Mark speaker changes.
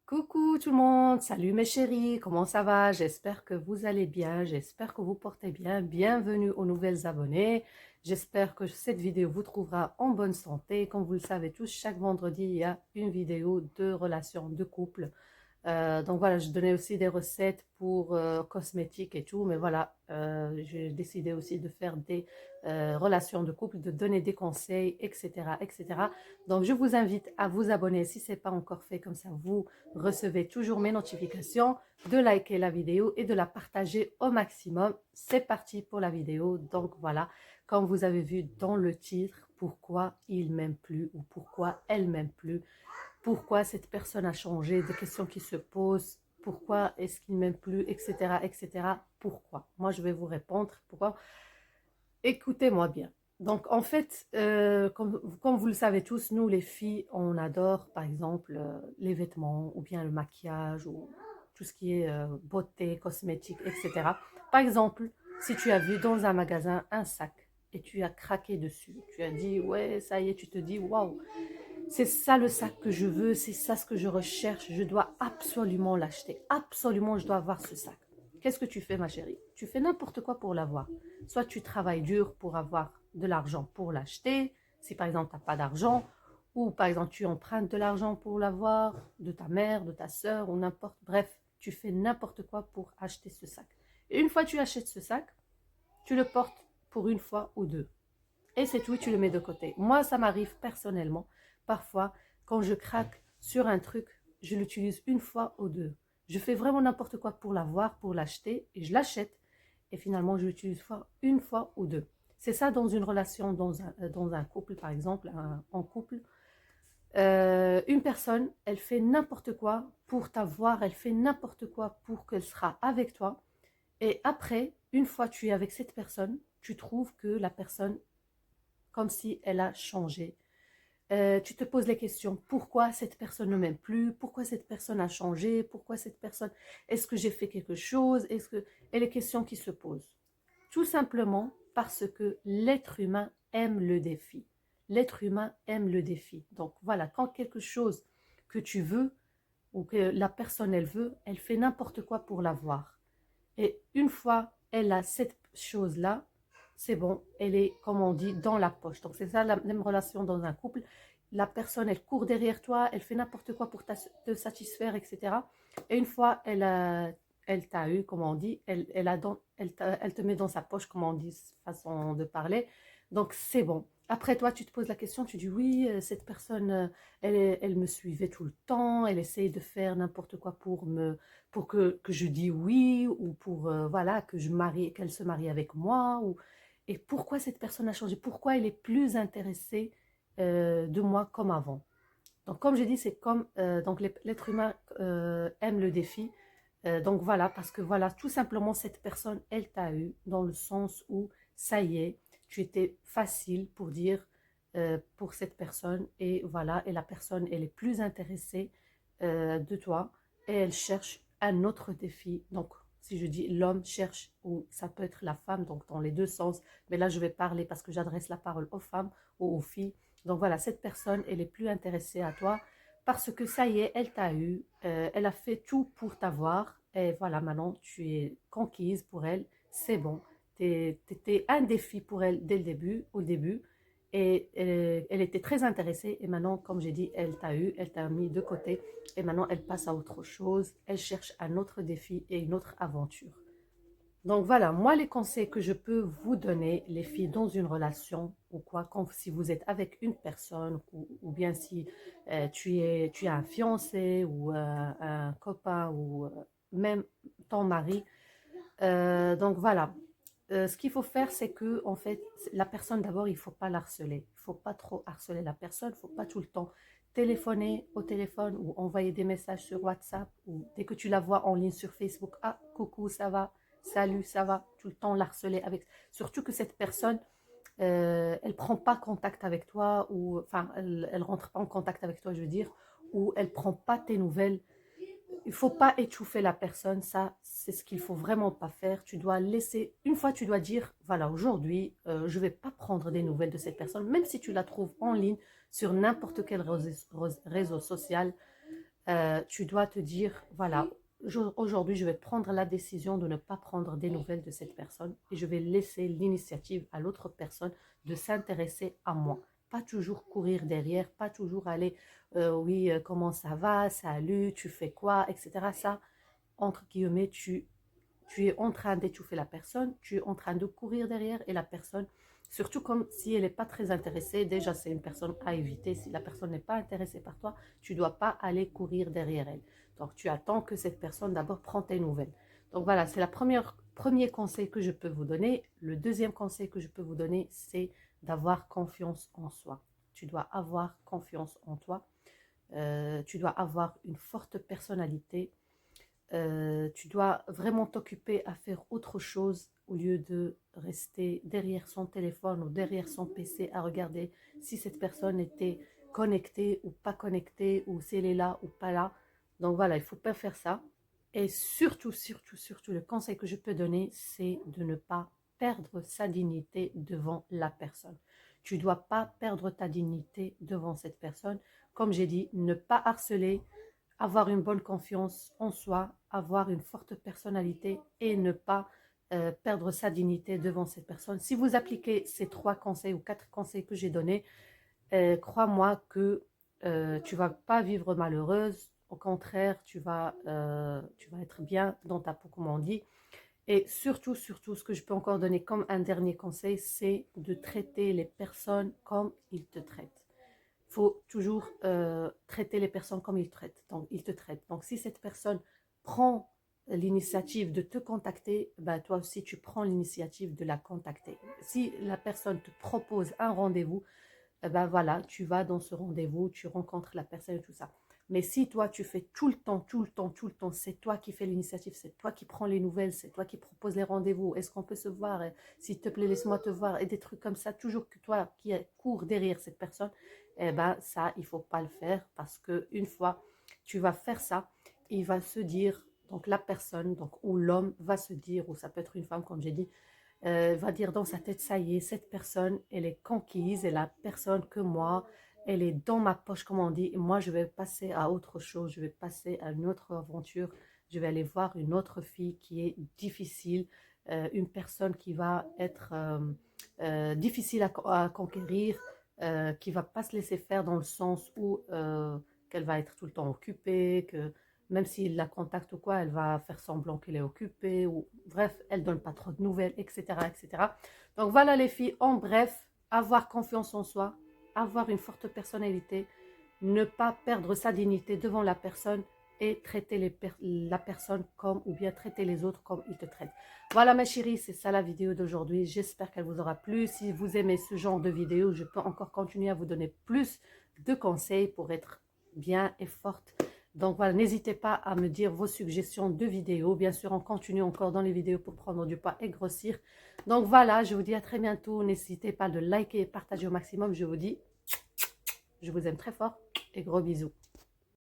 Speaker 1: Coucou tout le monde, salut mes chéris, comment ça va? J'espère que vous allez bien, j'espère que vous portez bien. Bienvenue aux nouvelles abonnés. J'espère que cette vidéo vous trouvera en bonne santé. Comme vous le savez tous, chaque vendredi, il y a une vidéo de relations de couple. Donc voilà, je donnais aussi des recettes pour cosmétiques et tout, mais voilà, j'ai décidé aussi de faire des relations de couple, de donner des conseils, etc., etc. Donc je vous invite à vous abonner si ce n'est pas encore fait, comme ça vous recevez toujours mes notifications, de liker la vidéo et de la partager au maximum. C'est parti pour la vidéo. Donc voilà, comme vous avez vu dans le titre, pourquoi il m'aime plus ou pourquoi elle m'aime plus. Pourquoi cette personne a changé, des questions qui se posent, pourquoi est-ce qu'il ne m'aime plus, etc., etc. Pourquoi? Moi, je vais vous répondre. Pourquoi? Écoutez-moi bien. Donc, en fait, comme vous le savez tous, nous, les filles, on adore, par exemple, les vêtements ou bien le maquillage ou tout ce qui est beauté, cosmétique, etc. Par exemple, si tu as vu dans un magasin un sac et tu as craqué dessus, tu as dit, ouais, ça y est, tu te dis, waouh, c'est ça le sac que je veux, c'est ça ce que je recherche, je dois absolument l'acheter, absolument je dois avoir ce sac. Qu'est-ce que tu fais ma chérie? Tu fais n'importe quoi pour l'avoir. Soit tu travailles dur pour avoir de l'argent pour l'acheter, si par exemple tu n'as pas d'argent, ou par exemple tu empruntes de l'argent pour l'avoir, de ta mère, de ta soeur, ou n'importe, bref, tu fais n'importe quoi pour acheter ce sac. Et une fois que tu achètes ce sac, tu le portes pour une fois ou deux et c'est tout, tu le mets de côté. Moi, ça m'arrive personnellement. Parfois, quand je craque sur un truc, je l'utilise une fois ou deux. Je fais vraiment n'importe quoi pour l'avoir, pour l'acheter, et je l'achète. Et finalement, je l'utilise une fois ou deux. C'est ça dans une relation, dans un couple, par exemple, en couple. Une personne, elle fait n'importe quoi pour t'avoir, elle fait n'importe quoi pour qu'elle sera avec toi. Et après, une fois que tu es avec cette personne, tu trouves que la personne comme si elle a changé. Tu te poses les questions, pourquoi cette personne ne m'aime plus, pourquoi cette personne a changé, pourquoi cette personne, est-ce que j'ai fait quelque chose, est-ce que, et les questions qui se posent. Tout simplement parce que l'être humain aime le défi. L'être humain aime le défi. Donc voilà, quand quelque chose que tu veux ou que la personne elle veut, elle fait n'importe quoi pour l'avoir. Et une fois elle a cette chose-là, c'est bon, elle est, comme on dit, dans la poche. Donc c'est ça la même relation dans un couple. La personne, elle court derrière toi, elle fait n'importe quoi pour te satisfaire, etc. Et une fois elle t'a eu, comme on dit, elle te met dans sa poche, comme on dit, façon de parler. Donc c'est bon. Après toi, tu te poses la question, tu dis oui, cette personne, elle me suivait tout le temps, elle essaye de faire n'importe quoi pour que je dis oui ou pour voilà que qu'elle se marie avec moi ou et pourquoi cette personne a changé, pourquoi elle est plus intéressée de moi comme avant. Donc comme j'ai dit, c'est comme donc l'être humain aime le défi. Donc voilà, parce que voilà, tout simplement cette personne, elle t'a eu dans le sens où ça y est, tu étais facile pour dire pour cette personne et voilà, et la personne, elle est plus intéressée de toi et elle cherche un autre défi. Donc si je dis l'homme cherche, ou ça peut être la femme, donc dans les deux sens, mais là je vais parler parce que j'adresse la parole aux femmes ou aux filles. Donc voilà, cette personne, elle est plus intéressée à toi parce que ça y est, elle t'a eu, elle a fait tout pour t'avoir, et voilà, maintenant tu es conquise pour elle, c'est bon. T'étais un défi pour elle dès le début, au début, et elle était très intéressée, et maintenant, comme j'ai dit, elle t'a eu, elle t'a mis de côté, et maintenant elle passe à autre chose, elle cherche un autre défi et une autre aventure. Donc voilà, moi les conseils que je peux vous donner, les filles, dans une relation ou quoi, quand, si vous êtes avec une personne ou bien si tu as un fiancé ou un copain ou même ton mari. Donc voilà, ce qu'il faut faire, c'est que en fait, la personne d'abord, il ne faut pas l'harceler. Il ne faut pas trop harceler la personne, il ne faut pas tout le temps téléphoner au téléphone ou envoyer des messages sur WhatsApp ou dès que tu la vois en ligne sur Facebook, ah coucou, ça va, salut, ça va, tout le temps l'harceler avec. Surtout que cette personne, elle prend pas contact avec toi ou enfin, elle rentre pas en contact avec toi, je veux dire, ou elle prend pas tes nouvelles. Il faut pas étouffer la personne, ça, c'est ce qu'il faut vraiment pas faire. Tu dois laisser, une fois, tu dois dire, voilà, aujourd'hui, je vais pas prendre des nouvelles de cette personne, même si tu la trouves en ligne sur n'importe quel réseau social. tu dois te dire, voilà, aujourd'hui, je vais prendre la décision de ne pas prendre des nouvelles de cette personne et je vais laisser l'initiative à l'autre personne de s'intéresser à moi. Pas toujours courir derrière, pas toujours aller, oui, comment ça va, salut, tu fais quoi, etc. Ça, entre guillemets, tu es en train d'étouffer la personne, tu es en train de courir derrière et la personne, surtout comme si elle n'est pas très intéressée, déjà c'est une personne à éviter. Si la personne n'est pas intéressée par toi, tu ne dois pas aller courir derrière elle. Donc tu attends que cette personne d'abord prenne tes nouvelles. Donc voilà, c'est le premier conseil que je peux vous donner. Le deuxième conseil que je peux vous donner, c'est d'avoir confiance en soi. Tu dois avoir confiance en toi. Tu dois avoir une forte personnalité. Tu dois vraiment t'occuper à faire autre chose au lieu de rester derrière son téléphone ou derrière son PC à regarder si cette personne était connectée ou pas connectée ou si elle est là ou pas là. Donc voilà, il ne faut pas faire ça. Et surtout, surtout, surtout, le conseil que je peux donner, c'est de ne pas perdre sa dignité devant la personne. Tu ne dois pas perdre ta dignité devant cette personne. Comme j'ai dit, ne pas harceler, avoir une bonne confiance en soi, avoir une forte personnalité et ne pas perdre sa dignité devant cette personne. Si vous appliquez ces 3 conseils ou 4 conseils que j'ai donnés, crois-moi que tu vas pas vivre malheureuse. Au contraire, tu vas être bien dans ta peau, comme on dit. Et surtout, surtout, ce que je peux encore donner comme un dernier conseil, c'est de traiter les personnes comme ils te traitent. Il faut toujours traiter les personnes comme ils te traitent. Donc, si cette personne prend l'initiative de te contacter, ben, toi aussi, tu prends l'initiative de la contacter. Si la personne te propose un rendez-vous, eh ben voilà, tu vas dans ce rendez-vous, tu rencontres la personne et tout ça. Mais si toi, tu fais tout le temps, tout le temps, tout le temps, c'est toi qui fais l'initiative, c'est toi qui prends les nouvelles, c'est toi qui proposes les rendez-vous, est-ce qu'on peut se voir, s'il te plaît, laisse-moi te voir, et des trucs comme ça, toujours que toi qui cours derrière cette personne, eh ben ça, il ne faut pas le faire parce qu'une fois, tu vas faire ça, il va se dire, donc la personne, donc, ou l'homme va se dire, ou ça peut être une femme, comme j'ai dit, va dire dans sa tête, ça y est, cette personne, elle est conquise, et la personne que moi, elle est dans ma poche, comme on dit, et moi, je vais passer à autre chose, je vais passer à une autre aventure, je vais aller voir une autre fille qui est difficile, une personne qui va être difficile à conquérir, qui va pas se laisser faire dans le sens où qu'elle va être tout le temps occupée, que même s'il la contacte ou quoi, elle va faire semblant qu'elle est occupée, ou bref, elle donne pas trop de nouvelles, etc., etc. Donc voilà les filles, en bref, avoir confiance en soi, avoir une forte personnalité, ne pas perdre sa dignité devant la personne et traiter la personne comme, ou bien traiter les autres comme ils te traitent. Voilà ma chérie, c'est ça la vidéo d'aujourd'hui. J'espère qu'elle vous aura plu. Si vous aimez ce genre de vidéo, je peux encore continuer à vous donner plus de conseils pour être bien et forte. Donc voilà, n'hésitez pas à me dire vos suggestions de vidéos. Bien sûr, on continue encore dans les vidéos pour prendre du poids et grossir. Donc voilà, je vous dis à très bientôt. N'hésitez pas de liker et partager au maximum. Je vous dis, je vous aime très fort et gros bisous.